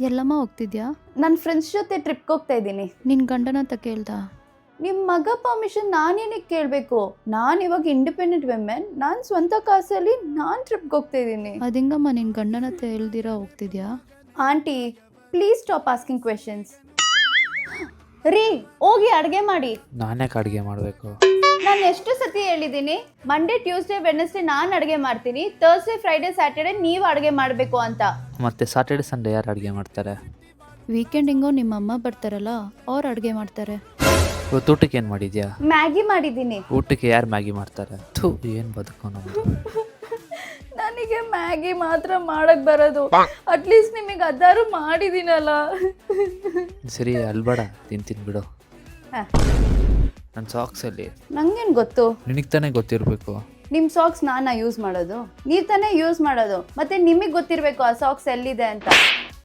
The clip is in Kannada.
ಎಲ್ಲಮ್ಮ ಹೋಗ್ತಿದ್ಯಾ? ನನ್ನ ಫ್ರೆಂಡ್ಸ್ ಜೊತೆ ಟ್ರಿಪ್ಗೆ ಹೋಗ್ತಾ ಇದ್ದೀನಿ. ನಿನ್ನ ಗಂಡನ ಹತ್ರ ಕೇಳ್ದ? ನಿಮ್ಮ ಮಗ ಪರ್ಮಿಷನ್ ನಾನೇನಕ್ಕೆ ಕೇಳಬೇಕು? ನಾನು ಇವಾಗ ಇಂಡಿಪೆಂಡೆಂಟ್ ವಿಮೆನ್, ನಾನು ಸ್ವಂತ ಕಾಸಲ್ಲಿ ನಾನು ಟ್ರಿಪ್ಗೆ ಹೋಗ್ತಾ ಇದ್ದೀನಿ. ಅದಿಂಗಮ್ಮ ನಿನ್ನ ಗಂಡನ ಹತ್ರ ಹೇಳ್ದಿರಾ ಹೋಗ್ತಿದ್ಯಾ? Aunty please stop asking questions. ರೀ ಹೋಗಿ ಅಡುಗೆ ಮಾಡಿ. ನಾನೇ ಅಡುಗೆ ಮಾಡಬೇಕು? ನಾನು ಎಷ್ಟು ಸತಿ ಹೇಳಿದ್ದೀನಿ, ಮಂಡೇ ಟ್ಯೂಸ್ಡೇ ವೆಡ್ನೆಸ್ಡೇ ನಾನು ಅಡುಗೆ ಮಾಡ್ತೀನಿ, ಥರ್ಸ್ಡೇ ಫ್ರೈಡೇ ಸ್ಯಾಟರ್ಡೇ ನೀವು ಅಡುಗೆ ಮಾಡಬೇಕು ಅಂತ. ಮತ್ತು ಸಾಟರ್ಡೆ ಸಂಡೇ ಯಾರು ಅಡುಗೆ ಮಾಡ್ತಾರೆ? ವೀಕೆಂಡಿಂಗೋ ನಿಮ್ಮ ಅಮ್ಮ ಬರ್ತಾರಲ್ಲ ಅವ್ರು ಅಡುಗೆ ಮಾಡ್ತಾರೆ. ಇವತ್ತು ಊಟಕ್ಕೆ ಏನು ಮಾಡಿದ್ಯಾ? ಮ್ಯಾಗಿ ಮಾಡಿದ್ದೀನಿ. ಊಟಕ್ಕೆ ಯಾರು ಮ್ಯಾಗಿ ಮಾಡ್ತಾರೆ? ಥೂ, ಏನು ಬದುಕೋ ನಮ್ಮದು. ನನಗೆ ಮ್ಯಾಗಿ ಮಾತ್ರ ಮಾಡಕ್ ಬರೋದು, ಅಟ್ಲೀಸ್ಟ್ ನಿಮಗೆ ಅದಾರು ಮಾಡಿದ್ದೀನಲ್ಲ. ಸರಿ ಅಲ್ಬೇಡ, ತಿಂತೀನಿ ಬಿಡು. ಹ. ನನ್ನ ಸಾಕ್ಸಲ್ಲಿ ನಂಗೇನು ಗೊತ್ತು? ನಿನಗೆ ತಾನೇ ಗೊತ್ತಿರಬೇಕು. ನಿಮ್ಮ ಸಾಕ್ಸ್ ನಾನಾ ಯೂಸ್ ಮಾಡೋದು? ನೀವು ತಾನೇ ಯೂಸ್ ಮಾಡೋದು, ಮತ್ತೆ ನಿಮಗೆ ಗೊತ್ತಿರಬೇಕು ಆ ಸಾಕ್ಸ್ ಎಲ್ಲಿದೆ ಅಂತ.